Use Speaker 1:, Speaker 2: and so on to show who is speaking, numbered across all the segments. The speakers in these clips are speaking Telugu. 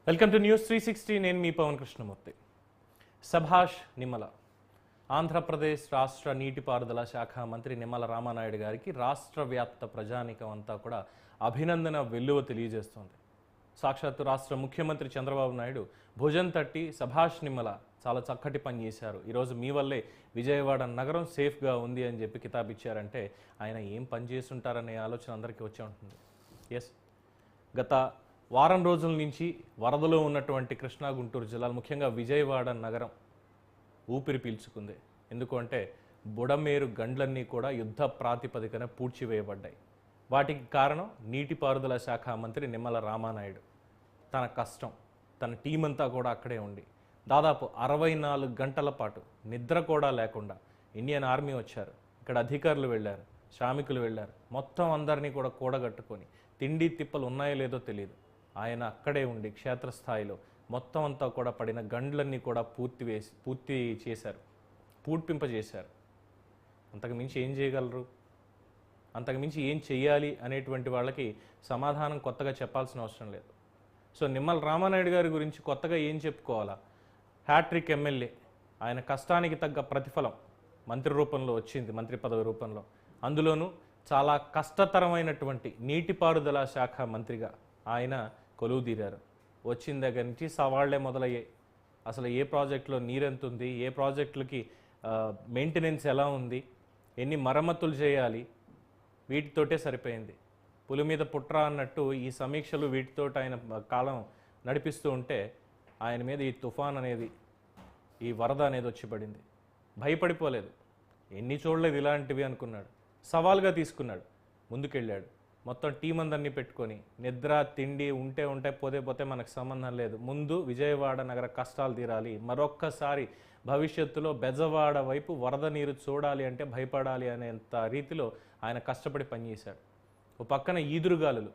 Speaker 1: Welcome to news 360. నేను మీ పవన్ కృష్ణమూర్తి. సభాష్ నిమ్మల. ఆంధ్రప్రదేశ్ రాష్ట్ర నీటిపారుదల శాఖ మంత్రి నిమ్మల రామానాయుడు గారికి రాష్ట్ర వ్యాప్త ప్రజానీకం అంతా కూడా అభినందన వెల్లువ తెలియజేస్తోంది. సాక్షాత్తు రాష్ట్ర ముఖ్యమంత్రి చంద్రబాబు నాయుడు భుజం తట్టి సభాష్ నిమ్మల చాలా చక్కటి పని చేశారు, ఈరోజు మీ వల్లే విజయవాడ నగరం సేఫ్గా ఉంది అని చెప్పి కితాబ్ ఇచ్చారంటే ఆయన ఏం పని చేస్తుంటారనే ఆలోచన అందరికీ వచ్చే ఉంటుంది. ఎస్, గత వారం రోజుల నుంచి వరదలో ఉన్నటువంటి కృష్ణా గుంటూరు జిల్లాలు, ముఖ్యంగా విజయవాడ నగరం ఊపిరి పీల్చుకుంది. ఎందుకంటే బుడమేరు గండ్లన్నీ కూడా యుద్ధ ప్రాతిపదికన పూడ్చివేయబడ్డాయి. వాటికి కారణం నీటిపారుదల శాఖ మంత్రి నిమ్మల రామానాయుడు. తన కష్టం, తన టీం అంతా కూడా అక్కడే ఉండి దాదాపు 64 గంటల పాటు నిద్ర కూడా లేకుండా ఇండియన్ ఆర్మీ వచ్చారు, ఇక్కడ అధికారులు వెళ్ళారు, శ్రామికులు వెళ్ళారు, మొత్తం అందరినీ కూడా కూడగట్టుకొని తిండి తిప్పలు ఉన్నాయో లేదో తెలియదు, ఆయన అక్కడే ఉండి క్షేత్రస్థాయిలో మొత్తం అంతా కూడా పడిన గండ్లన్నీ కూడా పూర్తి చేశారు, పూడ్పింపజేశారు. అంతకుమించి ఏం చేయగలరు? అంతకుమించి ఏం చెయ్యాలి అనేటువంటి వాళ్ళకి సమాధానం కొత్తగా చెప్పాల్సిన అవసరం లేదు. సో నిమ్మల రామానాయుడు గారి గురించి కొత్తగా ఏం చెప్పుకోవాలా? హ్యాట్రిక్ ఎమ్మెల్యే, ఆయన కష్టానికి తగ్గ ప్రతిఫలం మంత్రి రూపంలో వచ్చింది, మంత్రి పదవి రూపంలో. అందులోనూ చాలా కష్టతరమైనటువంటి నీటిపారుదల శాఖ మంత్రిగా ఆయన కొలువుదీరారు. వచ్చిన దగ్గర నుంచి సవాళ్లే మొదలయ్యాయి. అసలు ఏ ప్రాజెక్టులో నీరెంత ఉంది, ఏ ప్రాజెక్టులకి మెయింటెనెన్స్ ఎలా ఉంది, ఎన్ని మరమ్మతులు చేయాలి, వీటితోటే సరిపోయింది. పులి మీద పుట్ర అన్నట్టు ఈ సమీక్షలు వీటితో ఆయన కాలం నడిపిస్తూ ఉంటే ఆయన మీద ఈ తుఫాన్ అనేది, ఈ వరద అనేది వచ్చి పడింది. భయపడిపోలేదు, ఎన్ని చూడలేదు ఇలాంటివి అనుకున్నాడు, సవాల్గా తీసుకున్నాడు, ముందుకెళ్ళాడు. మొత్తం టీం అందరినీ పెట్టుకొని నిద్ర తిండి ఉంటే పోతే మనకు సంబంధం లేదు, ముందు విజయవాడ నగర కష్టాలు తీరాలి, మరొక్కసారి భవిష్యత్తులో బెజవాడ వైపు వరద నీరు చూడాలి అంటే భయపడాలి అనేంత రీతిలో ఆయన కష్టపడి పనిచేశాడు. ఓ పక్కన ఈదురుగాలులు,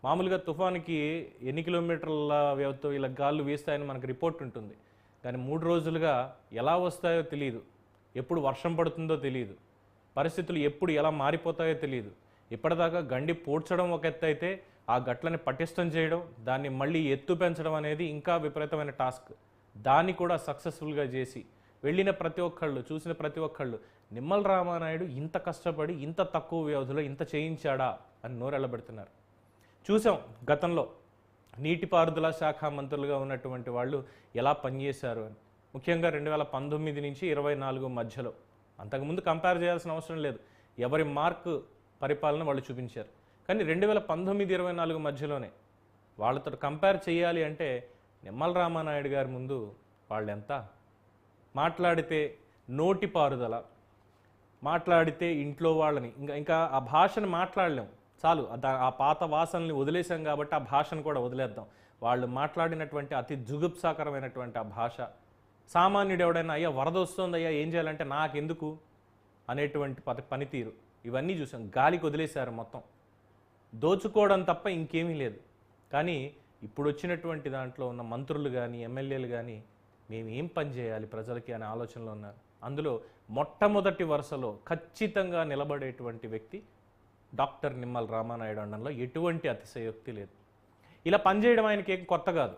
Speaker 1: మామూలుగా తుఫానుకి ఎన్ని కిలోమీటర్ల వ్యవధితో ఇలా గాలు వీస్తాయని మనకు రిపోర్ట్ ఉంటుంది, కానీ 3 రోజులుగా ఎలా వస్తాయో తెలియదు, ఎప్పుడు వర్షం పడుతుందో తెలియదు, పరిస్థితులు ఎప్పుడు ఎలా మారిపోతాయో తెలియదు. ఇప్పటిదాకా గండి పూడ్చడం ఒక ఎత్తు అయితే, ఆ గట్లని పటిష్టం చేయడం, దాన్ని మళ్ళీ ఎత్తు పెంచడం అనేది ఇంకా విపరీతమైన టాస్క్. దాన్ని కూడా సక్సెస్ఫుల్గా చేసి వెళ్ళిన ప్రతి ఒక్కళ్ళు, చూసిన ప్రతి ఒక్కళ్ళు నిమ్మల రామానాయుడు ఇంత కష్టపడి ఇంత తక్కువ వ్యవధిలో ఇంత చేయించాడా అని నోరెళ్ళబెడుతున్నారు. చూసాం గతంలో నీటిపారుదల శాఖ మంత్రులుగా ఉన్నటువంటి వాళ్ళు ఎలా పనిచేశారు అని, ముఖ్యంగా 2019 నుంచి 24 మధ్యలో. అంతకుముందు కంపేర్ చేయాల్సిన అవసరం లేదు, ఎవరి మార్కు పరిపాలన వాళ్ళు చూపించారు. కానీ 2019-24 మధ్యలోనే వాళ్ళతో కంపేర్ చేయాలి అంటే నిమ్మల రామానాయుడు గారి ముందు వాళ్ళు ఎంత? మాట్లాడితే నోటి పారుదల, మాట్లాడితే ఇంట్లో వాళ్ళని, ఇంకా ఆ భాషను మాట్లాడలేం, చాలు ఆ పాత వాసనల్ని వదిలేసాం కాబట్టి ఆ భాషను కూడా వదిలేద్దాం. వాళ్ళు మాట్లాడినటువంటి అతి జుగుప్సాకరమైనటువంటి ఆ భాష, సామాన్యుడు ఎవడైనా అయ్యా వరద వస్తుంది అయ్యా ఏం చేయాలంటే నాకెందుకు అనేటువంటి పనితీరు, ఇవన్నీ చూసాం. గాలికి వదిలేశారు మొత్తం, దోచుకోవడం తప్ప ఇంకేమీ లేదు. కానీ ఇప్పుడు వచ్చినటువంటి దాంట్లో ఉన్న మంత్రులు కానీ ఎమ్మెల్యేలు కానీ మేము ఏం పని చేయాలి ప్రజలకి అనే ఆలోచనలో ఉన్నారు. అందులో మొట్టమొదటి వరుసలో ఖచ్చితంగా నిలబడేటువంటి వ్యక్తి డాక్టర్ నిమ్మల రామానాయుడు అనడంలో ఎటువంటి అతిశయోక్తి లేదు. ఇలా పనిచేయడం ఆయనకి ఏం కొత్త కాదు.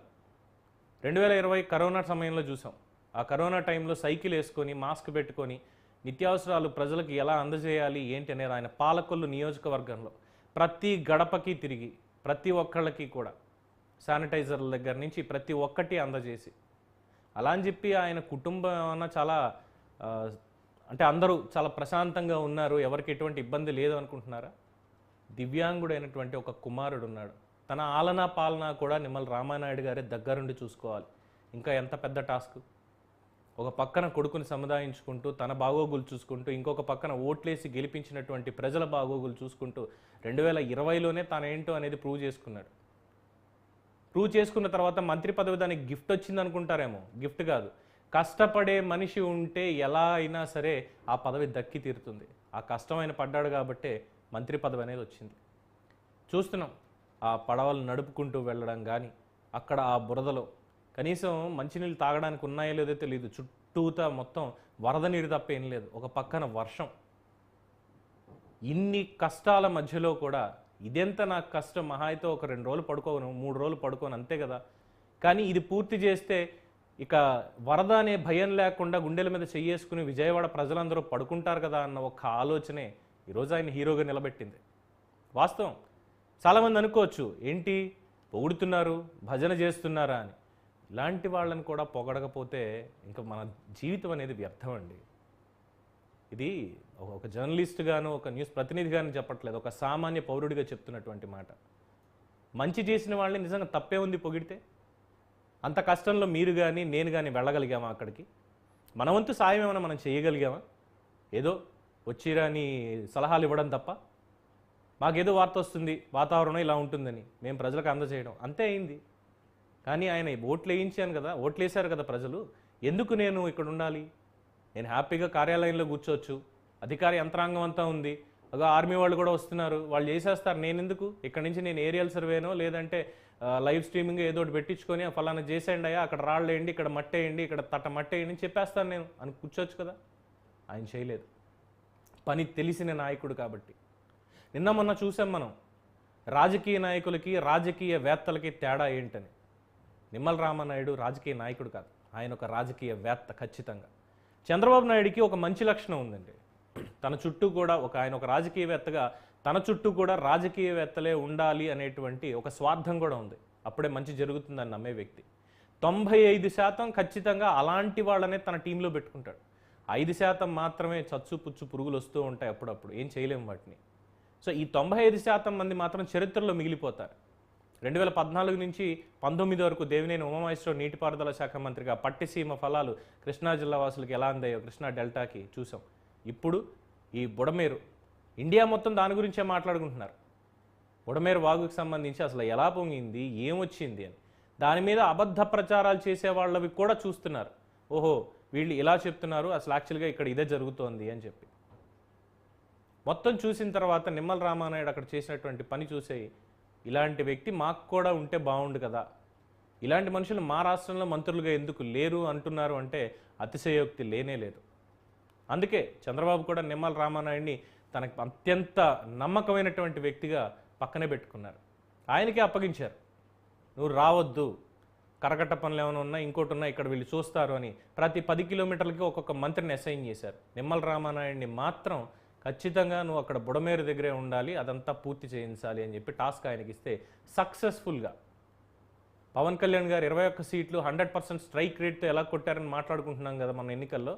Speaker 1: 2020 కరోనా సమయంలో చూసాం. ఆ కరోనా టైంలో సైకిల్ వేసుకొని మాస్క్ పెట్టుకొని నిత్యావసరాలు ప్రజలకు ఎలా అందజేయాలి ఏంటి అనేది ఆయన పాలకొల్లు నియోజకవర్గంలో ప్రతి గడపకి తిరిగి ప్రతి ఒక్కళ్ళకి కూడా శానిటైజర్ల దగ్గర నుంచి ప్రతి ఒక్కటి అందజేసి, అలా అని చెప్పి ఆయన కుటుంబం అన్న చాలా అంటే అందరూ చాలా ప్రశాంతంగా ఉన్నారు, ఎవరికి ఎటువంటి ఇబ్బంది లేదు అనుకుంటున్నారా? దివ్యాంగుడైనటువంటి ఒక కుమారుడు ఉన్నాడు, తన ఆలనా పాలన కూడా నిమ్మల రామానాయుడు గారే దగ్గరుండి చూసుకోవాలి. ఇంకా ఎంత పెద్ద టాస్క్! ఒక పక్కన కొడుకుని సముదాయించుకుంటూ తన బాగోగులు చూసుకుంటూ, ఇంకొక పక్కన ఓట్లేసి గెలిపించినటువంటి ప్రజల బాగోగులు చూసుకుంటూ 2020లోనే తానేంటో అనేది ప్రూవ్ చేసుకున్నాడు. ప్రూవ్ చేసుకున్న తర్వాత మంత్రి పదవి దానికి గిఫ్ట్ వచ్చింది అనుకుంటారేమో, గిఫ్ట్ కాదు. కష్టపడే మనిషి ఉంటే ఎలా అయినా సరే ఆ పదవి దక్కి తీరుతుంది. ఆ కష్టమైన పడ్డాడు కాబట్టే మంత్రి పదవి అనేది వచ్చింది. చూస్తున్నాం ఆ పడవలు నడుపుకుంటూ వెళ్ళడం కానీ, అక్కడ ఆ బురదలో కనీసం మంచినీళ్ళు తాగడానికి ఉన్నాయో లేదో తెలియదు, చుట్టూతా మొత్తం వరద నీరు తప్ప ఏం లేదు, ఒక పక్కన వర్షం. ఇన్ని కష్టాల మధ్యలో కూడా ఇదెంత నాకు కష్టం, మహా అయితే ఒక 2 రోజులు పడుకోను, 3 రోజులు పడుకోను అంతే కదా, కానీ ఇది పూర్తి చేస్తే ఇక వరద అనే భయం లేకుండా గుండెల మీద చెయ్యేసుకుని విజయవాడ ప్రజలందరూ పడుకుంటారు కదా అన్న ఒక ఆలోచనే ఈరోజు ఆయన హీరోగా నిలబెట్టింది. వాస్తవం. చాలామంది అనుకోవచ్చు, ఏంటి పొగుడుతున్నారు, భజన చేస్తున్నారా అని. ఇలాంటి వాళ్ళని కూడా పొగడకపోతే ఇంకా మన జీవితం అనేది వ్యర్థం అండి. ఇది ఒక జర్నలిస్ట్గాను, ఒక న్యూస్ ప్రతినిధిగాను చెప్పట్లేదు, ఒక సామాన్య పౌరుడిగా చెప్తున్నటువంటి మాట. మంచి చేసిన వాళ్ళని నిజంగా తప్పే ఉంది పొగిడితే? అంత కష్టంలో మీరు కానీ నేను కానీ వెళ్ళగలిగామా అక్కడికి? మన వంతు సాయం ఏమైనా మనం చేయగలిగామా? ఏదో వచ్చిరాని సలహాలు ఇవ్వడం తప్ప. మాకేదో వార్త వస్తుంది, వాతావరణం ఇలా ఉంటుందని మేము ప్రజలకు అందజేయడం, అంతే అయింది. కానీ ఆయన ఓట్లు వేయించాను కదా, ఓట్లు వేశారు కదా ప్రజలు, ఎందుకు నేను ఇక్కడ ఉండాలి? నేను హ్యాపీగా కార్యాలయంలో కూర్చోవచ్చు, అధికార యంత్రాంగం అంతా ఉంది, అగా ఆర్మీ వాళ్ళు కూడా వస్తున్నారు, వాళ్ళు చేసేస్తారు, నేను ఎందుకు? ఇక్కడ నుంచి నేను ఏరియల్ సర్వేనో లేదంటే లైవ్ స్ట్రీమింగ్ ఏదో ఒకటి పెట్టించుకొని ఫలానా చేసేయండి అయ్యా, అక్కడ రాళ్ళేయండి, ఇక్కడ మట్టేయండి, ఇక్కడ తట్ట మట్టేయండి అని చెప్పేస్తాను నేను అని కూర్చోవచ్చు కదా. ఆయన చేయలేదు. పని తెలిసిన నాయకుడు కాబట్టి. నిన్న మొన్న చూసాం మనం రాజకీయ నాయకులకి రాజకీయవేత్తలకి తేడా ఏంటని. నిమ్మల రామానాయుడు రాజకీయ నాయకుడు కాదు, ఆయన ఒక రాజకీయవేత్త ఖచ్చితంగా. చంద్రబాబు నాయుడికి ఒక మంచి లక్షణం ఉందండి. తన చుట్టూ కూడా ఆయన ఒక రాజకీయవేత్తగా తన చుట్టూ కూడా రాజకీయవేత్తలే ఉండాలి అనేటువంటి ఒక స్వార్థం కూడా ఉంది. అప్పుడే మంచి జరుగుతుందని నమ్మే వ్యక్తి. 95% ఖచ్చితంగా అలాంటి వాళ్ళనే తన టీంలో పెట్టుకుంటాడు. 5% మాత్రమే చచ్చు పుచ్చు పురుగులు వస్తూ ఉంటాయి అప్పుడప్పుడు, ఏం చేయలేము వాటిని. సో ఈ 95% మంది మాత్రం చరిత్రలో మిగిలిపోతారు. 2014 నుంచి 19 వరకు దేవినేని ఉమామహేశ్వరరావు నీటిపారుదల శాఖ మంత్రిగా పట్టిసీమ ఫలాలు కృష్ణా జిల్లా వాసులకు ఎలా అందాయో కృష్ణా డెల్టాకి చూసాం. ఇప్పుడు ఈ బుడమేరు, ఇండియా మొత్తం దాని గురించే మాట్లాడుకుంటున్నారు. బుడమేరు వాగుకి సంబంధించి అసలు ఎలా పొంగింది, ఏమొచ్చింది అని. దాని మీద అబద్ధ ప్రచారాలు చేసే వాళ్ళవి కూడా చూస్తున్నారు. ఓహో వీళ్ళు ఇలా చెప్తున్నారు, అసలు యాక్చువల్గా ఇక్కడ ఇదే జరుగుతోంది అని చెప్పి. మొత్తం చూసిన తర్వాత నిమ్మల రామానాయుడు అక్కడ చేసినటువంటి పని చూసే, ఇలాంటి వ్యక్తి మాకు కూడా ఉంటే బాగుండు కదా, ఇలాంటి మనుషులు మా రాష్ట్రంలో మంత్రులుగా ఎందుకు లేరు అంటున్నారు అంటే అతిశయోక్తి లేనే లేదు. అందుకే చంద్రబాబు కూడా నిమ్మల రామానాయుడిని తనకు అత్యంత నమ్మకమైనటువంటి వ్యక్తిగా పక్కనే పెట్టుకున్నారు. ఆయనకే అప్పగించారు, నువ్వు రావద్దు, కరకట్ట పనులు ఏమైనా ఉన్నా ఇంకోటి ఉన్నా ఇక్కడ వీళ్ళు చూస్తారు అని ప్రతి 10 కిలోమీటర్లకి ఒక్కొక్క మంత్రిని అసైన్ చేశారు. నిమ్మల రామానాయుడిని మాత్రం ఖచ్చితంగా నువ్వు అక్కడ బుడమేరు దగ్గరే ఉండాలి, అదంతా పూర్తి చేయించాలి అని చెప్పి టాస్క్ ఆయనకి ఇస్తే సక్సెస్ఫుల్గా పవన్ కళ్యాణ్ గారు 21 సీట్లు 100% స్ట్రైక్ రేట్తో ఎలా కొట్టారని మాట్లాడుకుంటున్నాం కదా మన ఎన్నికల్లో.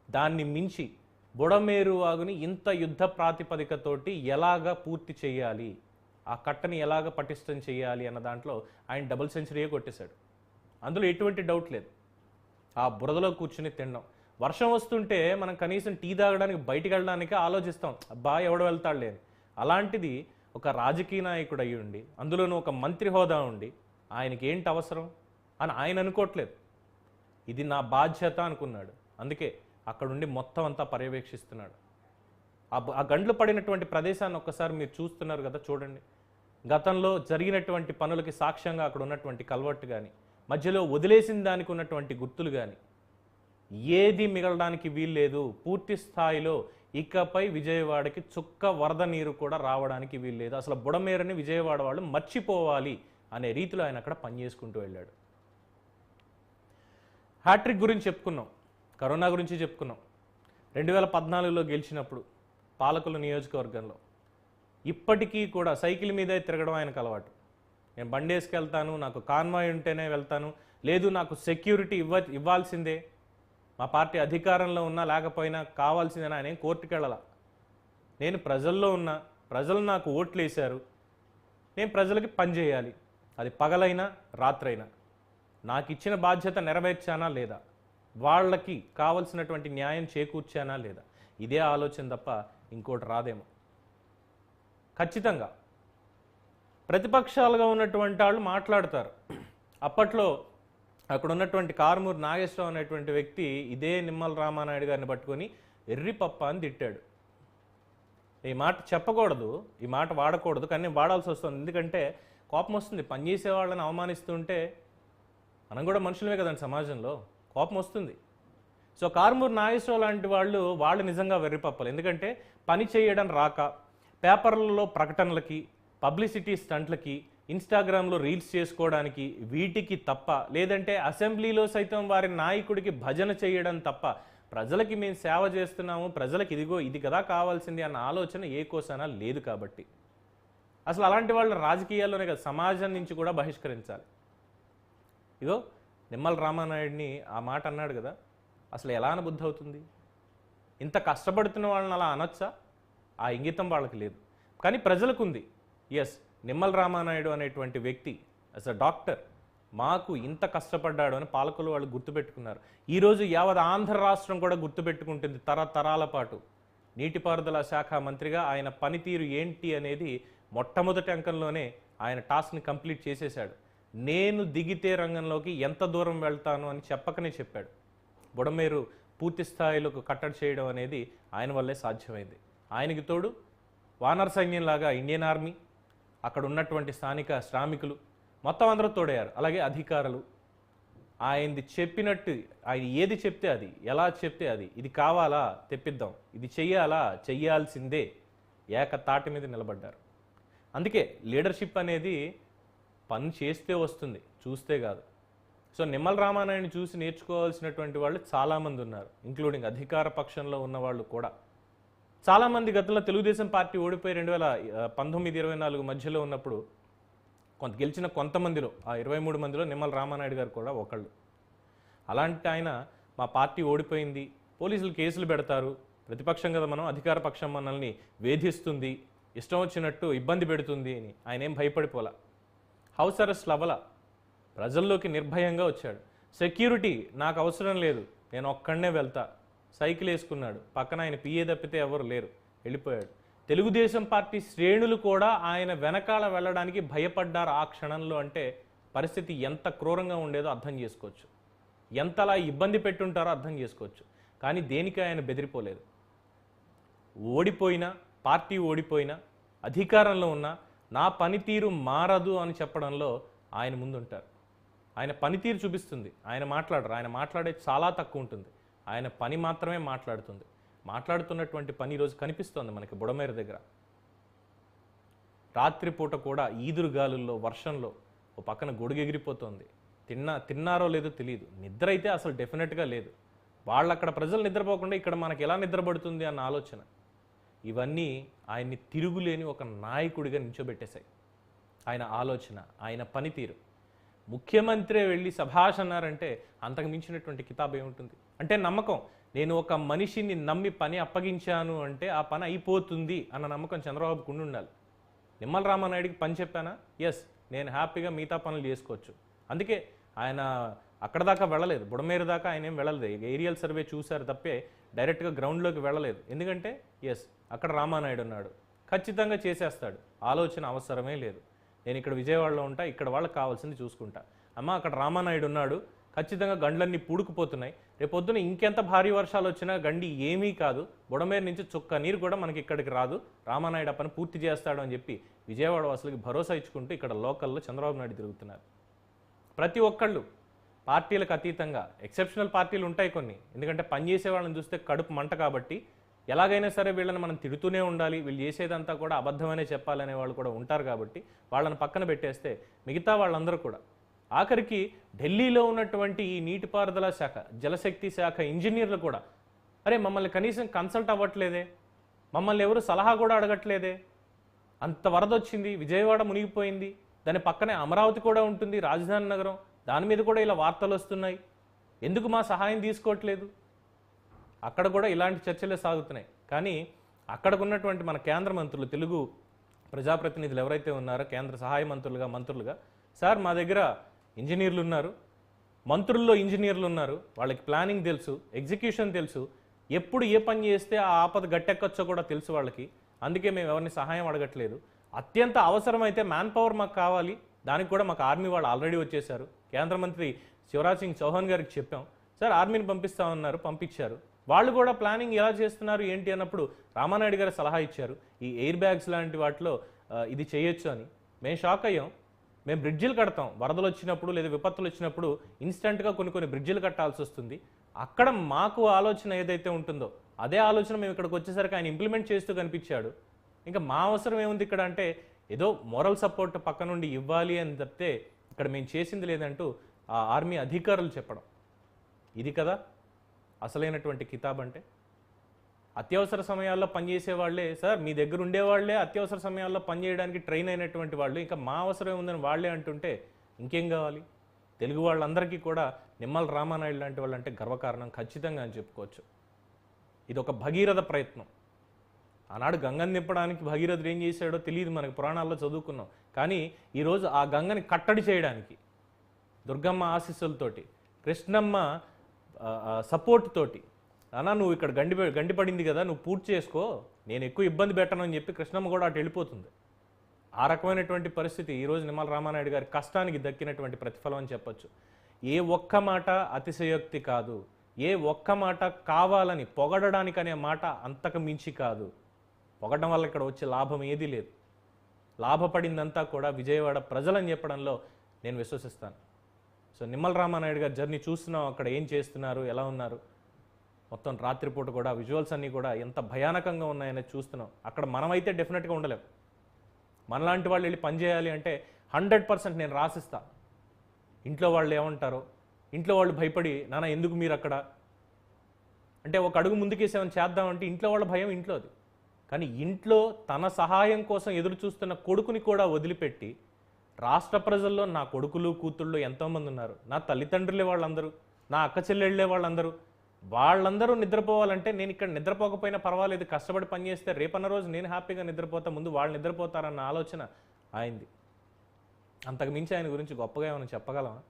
Speaker 1: దాన్ని మించి బుడమేరు వాగుని ఇంత యుద్ధ ప్రాతిపదికతోటి ఎలాగా పూర్తి చేయాలి, ఆ కట్టని ఎలాగ పటిష్టం చేయాలి అన్న దాంట్లో ఆయన డబుల్ సెంచరీయే కొట్టేశాడు. అందులో ఎటువంటి డౌట్ లేదు. ఆ బురదలో కూర్చుని తినడం, వర్షం వస్తుంటే మనం కనీసం టీ తాగడానికి బయటికి వెళ్ళడానికి ఆలోచిస్తాం, అబ్బా ఎవడు వెళ్తాడులే అని. అలాంటిది ఒక రాజకీయ నాయకుడు అయ్యి ఉండి, అందులోనూ ఒక మంత్రి హోదా ఉండి ఆయనకి ఏంటి అవసరం అని ఆయన అనుకోవట్లేదు. ఇది నా బాధ్యత అనుకున్నాడు. అందుకే అక్కడుండి మొత్తం అంతా పర్యవేక్షిస్తున్నాడు. ఆ గండ్లు పడినటువంటి ప్రదేశాన్ని ఒక్కసారి మీరు చూస్తున్నారు కదా, చూడండి. గతంలో జరిగినటువంటి పనులకి సాక్ష్యంగా అక్కడ ఉన్నటువంటి కల్వర్ట్ కానీ, మధ్యలో వదిలేసిన దానికి ఉన్నటువంటి గుర్తులు కానీ ఏది మిగలడానికి వీల్లేదు. పూర్తి స్థాయిలో ఇకపై విజయవాడకి చుక్క వరద నీరు కూడా రావడానికి వీల్లేదు. అసలు బుడమేరని విజయవాడ వాళ్ళు మర్చిపోవాలి అనే రీతిలో ఆయన అక్కడ పనిచేసుకుంటూ వెళ్ళాడు. హ్యాట్రిక్ గురించి చెప్పుకున్నాం, కరోనా గురించి చెప్పుకున్నాం. 2014లో గెలిచినప్పుడు పాలకుల నియోజకవర్గంలో ఇప్పటికీ కూడా సైకిల్ మీదే తిరగడం ఆయనకు అలవాటు. నేను బండేసుకెళ్తాను, నాకు కాన్వాయ్ ఉంటేనే వెళ్తాను, లేదు నాకు సెక్యూరిటీ ఇవ్వాల్సిందే, మా పార్టీ అధికారంలో ఉన్నా లేకపోయినా కావాల్సిందని ఆయన కోర్టుకు వెళ్ళాల. నేను ప్రజల్లో ఉన్నా, ప్రజలు నాకు ఓట్లు వేశారు, నేను ప్రజలకి పనిచేయాలి, అది పగలైనా రాత్రైనా. నాకు ఇచ్చిన బాధ్యత నెరవేర్చానా లేదా, వాళ్ళకి కావలసినటువంటి న్యాయం చేకూర్చానా లేదా, ఇదే ఆలోచన తప్ప ఇంకోటి రాదేమో. ఖచ్చితంగా ప్రతిపక్షాలుగా ఉన్నటువంటి వాళ్ళు మాట్లాడతారు. అప్పట్లో అక్కడ ఉన్నటువంటి కారుమూరి నాగేశ్వరరావు అనేటువంటి వ్యక్తి ఇదే నిమ్మల రామానాయుడు గారిని పట్టుకొని ఎర్రిపప్ప అని తిట్టాడు. ఈ మాట చెప్పకూడదు, ఈ మాట వాడకూడదు, కానీ వాడాల్సి వస్తుంది. ఎందుకంటే కోపం వస్తుంది. పనిచేసే వాళ్ళని అవమానిస్తుంటే మనం కూడా మనుషులమే కదండి, సమాజంలో కోపం వస్తుంది. సో కారుమూరి నాగేశ్వరరావు లాంటి వాళ్ళు నిజంగా వెర్రిపప్పలు. ఎందుకంటే పని చేయడం రాక, పేపర్లలో ప్రకటనలకి, పబ్లిసిటీ స్టంట్లకి, ఇన్స్టాగ్రామ్లో రీల్స్ చేసుకోవడానికి వీటికి తప్ప, లేదంటే అసెంబ్లీలో సైతం వారి నాయకుడికి భజన చేయడం తప్ప ప్రజలకి మేము సేవ చేస్తున్నాము, ప్రజలకి ఇదిగో ఇది కదా కావాల్సింది అన్న ఆలోచన ఏ కోసనా లేదు. కాబట్టి అసలు అలాంటి వాళ్ళని రాజకీయాల్లోనే కదా సమాజం నుంచి కూడా బహిష్కరించాలి. ఇదో నిమ్మల రామానాయుడిని ఆ మాట అన్నాడు కదా, అసలు ఎలా అనబుద్ధి అవుతుంది? ఇంత కష్టపడుతున్న వాళ్ళని అలా అనొచ్చా? ఆ ఇంగితం వాళ్ళకి లేదు, కానీ ప్రజలకు ఉంది. ఎస్, నిమ్మల రామానాయుడు అనేటువంటి వ్యక్తి యాజ్ అ డాక్టర్ మాకు ఇంత కష్టపడ్డాడు అని పాలకులు వాళ్ళు గుర్తుపెట్టుకున్నారు. ఈరోజు యావత్ ఆంధ్ర రాష్ట్రం కూడా గుర్తుపెట్టుకుంటుంది తరతరాల పాటు. నీటిపారుదల శాఖ మంత్రిగా ఆయన పనితీరు ఏంటి అనేది మొట్టమొదటి అంకంలోనే ఆయన టాస్క్ని కంప్లీట్ చేసేశాడు. నేను దిగితే రంగంలోకి ఎంత దూరం వెళ్తాను అని చెప్పకనే చెప్పాడు. బుడమేరు పూర్తి స్థాయిలోకి కట్టడి చేయడం అనేది ఆయన వల్లే సాధ్యమైంది. ఆయనకి తోడు వానర సైన్యంలాగా ఇండియన్ ఆర్మీ, అక్కడ ఉన్నటువంటి స్థానిక శ్రామికులు మొత్తం అందరూ తోడయ్యారు. అలాగే అధికారులు ఆయనది చెప్పినట్టు, ఆయన ఏది చెప్తే అది, ఎలా చెప్తే అది, ఇది కావాలా తెప్పిద్దాం, ఇది చెయ్యాలా చెయ్యాల్సిందే ఏకతాటి మీద నిలబడ్డారు. అందుకే లీడర్షిప్ అనేది పని చేస్తే వస్తుంది, చూస్తే కాదు. సో నిమ్మల రామానాయుడిని చూసి నేర్చుకోవాల్సినటువంటి వాళ్ళు చాలామంది ఉన్నారు, ఇంక్లూడింగ్ అధికార పక్షంలో ఉన్న వాళ్ళు కూడా. చాలామంది గతంలో తెలుగుదేశం పార్టీ ఓడిపోయి 2019-24 మధ్యలో ఉన్నప్పుడు గెలిచిన కొంతమందిలో, ఆ 23 మందిలో నిమ్మల రామానాయుడు గారు కూడా ఒకళ్ళు. అలాంటి ఆయన మా పార్టీ ఓడిపోయింది, పోలీసులు కేసులు పెడతారు, ప్రతిపక్షం కదా మనం, అధికార పక్షం మనల్ని వేధిస్తుంది, ఇష్టం వచ్చినట్టు ఇబ్బంది పెడుతుంది అని ఆయన ఏం భయపడిపోలా. హౌస్ అరెస్ట్ అవ్వలా, ప్రజల్లోకి నిర్భయంగా వచ్చాడు. సెక్యూరిటీ నాకు అవసరం లేదు, నేను ఒక్కడనే వెళ్తా, సైకిల్ వేసుకున్నాడు, పక్కన ఆయన పిఏ తప్పితే ఎవరు లేరు, వెళ్ళిపోయాడు. తెలుగుదేశం పార్టీ శ్రేణులు కూడా ఆయన వెనకాల వెళ్ళడానికి భయపడ్డారు ఆ క్షణంలో. అంటే పరిస్థితి ఎంత క్రూరంగా ఉండేదో అర్థం చేసుకోవచ్చు, ఎంతలా ఇబ్బంది పెట్టుంటారో అర్థం చేసుకోవచ్చు. కానీ దేనికి ఆయన బెదిరిపోలేదు. ఓడిపోయినా, పార్టీ ఓడిపోయినా, అధికారంలో ఉన్నా నా పనితీరు మారదు అని చెప్పడంలో ఆయన ముందుంటారు. ఆయన పనితీరు చూపిస్తుంది, ఆయన మాట్లాడరు, ఆయన మాట్లాడేది చాలా తక్కువ ఉంటుంది, ఆయన పని మాత్రమే మాట్లాడుతుంది. మాట్లాడుతున్నటువంటి పని ఈరోజు కనిపిస్తోంది మనకి బుడమేరు దగ్గర. రాత్రిపూట కూడా ఈదురుగాలుల్లో, వర్షంలో ఓ పక్కన గొడుగు ఎగిరిపోతుంది. తిన్నారో లేదో తెలియదు, నిద్ర అయితే అసలు డెఫినెట్గా లేదు. వాళ్ళు అక్కడ ప్రజలు నిద్రపోకుండా ఇక్కడ మనకి ఎలా నిద్రపడుతుంది అన్న ఆలోచన, ఇవన్నీ ఆయన్ని తిరుగులేని ఒక నాయకుడిగా నిల్చోబెట్టేశాయి. ఆయన ఆలోచన, ఆయన పనితీరు. ముఖ్యమంత్రి వెళ్ళి సభాష్ అన్నారంటే అంతకు మించినటువంటి కితాబ్ ఏముంటుంది? అంటే నమ్మకం, నేను ఒక మనిషిని నమ్మి పని అప్పగించాను అంటే ఆ పని అయిపోతుంది అన్న నమ్మకం చంద్రబాబుకు ఉండాలి. నిమ్మల రామానాయుడికి పని చెప్పానా, ఎస్ నేను హ్యాపీగా మిగతా పనులు చేసుకోవచ్చు. అందుకే ఆయన అక్కడ దాకా వెళ్ళలేదు, బుడమేరు దాకా ఆయన ఏం వెళ్ళలేదు. ఏరియల్ సర్వే చూశారు తప్పే డైరెక్ట్గా గ్రౌండ్లోకి వెళ్ళలేదు. ఎందుకంటే ఎస్ అక్కడ రామానాయుడు ఉన్నాడు, ఖచ్చితంగా చేసేస్తాడు, ఆలోచన అవసరమే లేదు. నేను ఇక్కడ విజయవాడలో ఉంటా, ఇక్కడ వాళ్ళకి కావాల్సింది చూసుకుంటా. అమ్మ అక్కడ రామానాయుడు ఉన్నాడు, ఖచ్చితంగా గండ్లన్నీ పూడుకుపోతున్నాయి, రేపొద్దున ఇంకెంత భారీ వర్షాలు వచ్చినా గండి ఏమీ కాదు, బుడమేరు నుంచి చుక్క నీరు కూడా మనకి ఇక్కడికి రాదు, రామానాయుడు ఆ పని పూర్తి చేస్తాడు అని చెప్పి విజయవాడ వాసులకి భరోసా ఇచ్చుకుంటూ ఇక్కడ లోకల్లో చంద్రబాబు నాయుడు తిరుగుతున్నారు. ప్రతి ఒక్కళ్ళు పార్టీలకు అతీతంగా, ఎక్సెప్షనల్ పార్టీలు ఉంటాయి కొన్ని, ఎందుకంటే పనిచేసే వాళ్ళని చూస్తే కడుపు మంట కాబట్టి ఎలాగైనా సరే వీళ్ళని మనం తిడుతూనే ఉండాలి, వీళ్ళు చేసేదంతా కూడా అబద్ధమనే చెప్పాలనే వాళ్ళు కూడా ఉంటారు కాబట్టి వాళ్ళని పక్కన పెట్టేస్తే మిగతా వాళ్ళందరూ కూడా, ఆఖరికి ఢిల్లీలో ఉన్నటువంటి ఈ నీటిపారుదల శాఖ, జలశక్తి శాఖ ఇంజనీర్లు కూడా అరే మమ్మల్ని కనీసం కన్సల్ట్ అవ్వట్లేదే, మమ్మల్ని ఎవరు సలహా కూడా అడగట్లేదే, అంత వరద వచ్చింది, విజయవాడ మునిగిపోయింది, దాని పక్కనే అమరావతి కూడా ఉంటుంది రాజధాని నగరం, దాని మీద కూడా ఇలా వార్తలు వస్తున్నాయి, ఎందుకు మా సహాయం తీసుకోవట్లేదు? అక్కడ కూడా ఇలాంటి చర్చలే సాగుతున్నాయి. కానీ అక్కడకున్నటువంటి మన కేంద్ర మంత్రులు, తెలుగు ప్రజాప్రతినిధులు ఎవరైతే ఉన్నారో కేంద్ర సహాయ మంత్రులుగా సార్ మా దగ్గర ఇంజనీర్లు ఉన్నారు, మంత్రుల్లో ఇంజనీర్లు ఉన్నారు, వాళ్ళకి ప్లానింగ్ తెలుసు, ఎగ్జిక్యూషన్ తెలుసు, ఎప్పుడు ఏ పని చేస్తే ఆ ఆపద గట్టెక్కచ్చో కూడా తెలుసు వాళ్ళకి, అందుకే మేము ఎవరిని సహాయం అడగట్లేదు, అత్యంత అవసరమైతే మ్యాన్ పవర్ మాకు కావాలి, దానికి కూడా మాకు ఆర్మీ వాళ్ళు ఆల్రెడీ వచ్చేసారు, కేంద్ర మంత్రి శివరాజ్ సింగ్ చౌహాన్ గారికి చెప్పాం, సార్ ఆర్మీని పంపిస్తామన్నారు, పంపించారు, వాళ్ళు కూడా ప్లానింగ్ ఎలా చేస్తున్నారు ఏంటి అన్నప్పుడు రామానాయుడు గారు సలహా ఇచ్చారు, ఈ ఎయిర్ బ్యాగ్స్ లాంటి వాటిలో ఇది చేయొచ్చు అని. మేము షాక్ అయ్యాం, మేము బ్రిడ్జిలు కడతాం, వరదలు వచ్చినప్పుడు లేదా విపత్తులు వచ్చినప్పుడు ఇన్స్టెంట్గా కొన్ని బ్రిడ్జిలు కట్టాల్సి వస్తుంది, అక్కడ మాకు ఆలోచన ఏదైతే ఉంటుందో అదే ఆలోచన మేము ఇక్కడికి వచ్చేసరికి ఆయన ఇంప్లిమెంట్ చేస్తూ కనిపించాడు, ఇంకా మా అవసరం ఏముంది ఇక్కడ అంటే ఏదో మోరల్ సపోర్ట్ పక్క నుండి ఇవ్వాలి అని చెప్తే ఇక్కడ మేము చేసింది లేదంటూ ఆ ఆర్మీ అధికారులు చెప్పడం, ఇది కదా అసలైనటువంటి కితాబ్ అంటే. అత్యవసర సమయాల్లో పనిచేసే వాళ్ళే సార్, మీ దగ్గర ఉండేవాళ్లే అత్యవసర సమయాల్లో పనిచేయడానికి ట్రైన్ అయినటువంటి వాళ్ళు, ఇంకా మా అవసరం ఉందని వాళ్ళే అంటుంటే ఇంకేం కావాలి? తెలుగు వాళ్ళందరికీ కూడా నిమ్మల రామానాయుడు లాంటి వాళ్ళు అంటే గర్వకారణం ఖచ్చితంగా అని చెప్పుకోవచ్చు. ఇది ఒక భగీరథ ప్రయత్నం. ఆనాడు గంగని నింపడానికి భగీరథుడు ఏం చేశాడో తెలియదు, మనకు పురాణాల్లో చదువుకున్నాం. కానీ ఈరోజు ఆ గంగని కట్టడి చేయడానికి దుర్గమ్మ ఆశీస్సులతోటి, కృష్ణమ్మ సపోర్ట్ తోటి, అన్నా నువ్వు ఇక్కడ గండిపడింది కదా, నువ్వు పూర్తి చేసుకో, నేను ఎక్కువ ఇబ్బంది పెట్టను అని చెప్పి కృష్ణమ్మ కూడా అటు వెళ్ళిపోతుంది. ఆ రకమైనటువంటి పరిస్థితి ఈరోజు నిమ్మల రామానాయుడు గారి కష్టానికి దక్కినటువంటి ప్రతిఫలం అని చెప్పొచ్చు. ఏ ఒక్క మాట అతిశయోక్తి కాదు, ఏ ఒక్క మాట కావాలని పొగడడానికి అనే మాట అంతకు మించి కాదు. పొగడడం వల్ల ఇక్కడ వచ్చే లాభం ఏదీ లేదు. లాభపడిందంతా కూడా విజయవాడ ప్రజలని చెప్పడంలో నేను విశ్వసిస్తాను. సో నిమ్మల రామానాయుడు గారి జర్నీ చూస్తున్నాం, అక్కడ ఏం చేస్తున్నారు, ఎలా ఉన్నారు, మొత్తం రాత్రిపూట కూడా విజువల్స్ అన్నీ కూడా ఎంత భయానకంగా ఉన్నాయనేది చూస్తున్నాం. అక్కడ మనమైతే డెఫినెట్గా ఉండలేం. మనలాంటి వాళ్ళు వెళ్ళి పనిచేయాలి అంటే 100% నేను రాసిస్తా. ఇంట్లో వాళ్ళు ఏమంటారో, ఇంట్లో వాళ్ళు భయపడి నాన్న ఎందుకు మీరు అక్కడ అంటే ఒక అడుగు ముందుకేసేమని చేద్దామంటే ఇంట్లో వాళ్ళ భయం ఇంట్లోది. కానీ ఇంట్లో తన సహాయం కోసం ఎదురు చూస్తున్న కొడుకుని కూడా వదిలిపెట్టి రాష్ట్ర ప్రజల్లో నా కొడుకులు కూతుళ్ళు ఎంతోమంది ఉన్నారు, నా తల్లిదండ్రులే వాళ్ళందరూ, నా అక్క చెల్లెళ్ళే వాళ్ళందరూ నిద్రపోవాలంటే నేను ఇక్కడ నిద్రపోకపోయినా పర్వాలేదు, కష్టపడి పనిచేస్తే రేపన్న రోజు నేను హ్యాపీగా నిద్రపోతా, ముందు వాళ్ళు నిద్రపోతారన్న ఆలోచన ఆయనది. అంతకు మించి ఆయన గురించి గొప్పగా ఏమైనా చెప్పగలమా?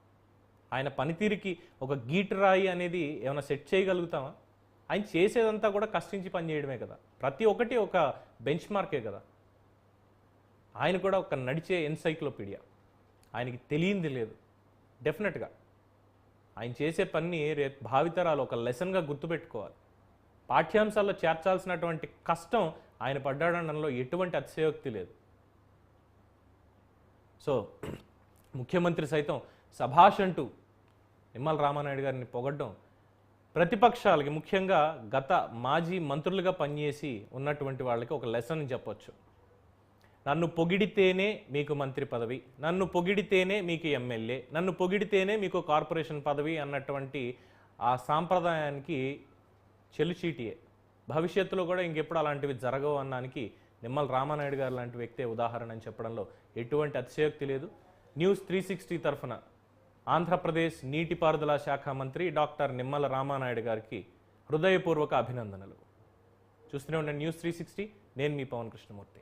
Speaker 1: ఆయన పనితీరుకి ఒక గీటురాయి అనేది ఏమైనా సెట్ చేయగలుగుతామా? ఆయన చేసేదంతా కూడా కష్టించి పనిచేయడమే కదా, ప్రతి ఒక్కటి ఒక బెంచ్ మార్కే కదా. ఆయన కూడా ఒక నడిచే ఎన్సైక్లోపీడియా, ఆయనకి తెలియంది లేదు. డెఫినెట్గా ఆయన చేసే పని రేపు భావితరాలు ఒక లెసన్గా గుర్తుపెట్టుకోవాలి. పాఠ్యాంశాల్లో చేర్చాల్సినటువంటి కష్టం ఆయన పడ్డాడనడంలో ఎటువంటి అతిశయోక్తి లేదు. సో ముఖ్యమంత్రి సైతం సభాష్ అంటూ నిమ్మల రామానాయుడు గారిని పొగడ్డం ప్రతిపక్షాలకి, ముఖ్యంగా గత మాజీ మంత్రులుగా పనిచేసి ఉన్నటువంటి వాళ్ళకి ఒక లెసన్ అని చెప్పొచ్చు. నన్ను పొగిడితేనే మీకు మంత్రి పదవి, నన్ను పొగిడితేనే మీకు ఎమ్మెల్యే, నన్ను పొగిడితేనే మీకు కార్పొరేషన్ పదవి అన్నటువంటి ఆ సాంప్రదాయానికి చెలుచీటియే. భవిష్యత్తులో కూడా ఇంకెప్పుడు అలాంటివి జరగవు అన్నానికి నిమ్మల రామానాయుడు గారు లాంటి వ్యక్తే ఉదాహరణ అని చెప్పడంలో ఎటువంటి అతిశయోక్తి లేదు. న్యూస్ 360 తరఫున ఆంధ్రప్రదేశ్ నీటిపారుదల శాఖ మంత్రి డాక్టర్ నిమ్మల రామానాయుడు గారికి హృదయపూర్వక అభినందనలు. చూస్తూనే ఉండండి న్యూస్ 360. నేను మీ పవన్ కృష్ణమూర్తి.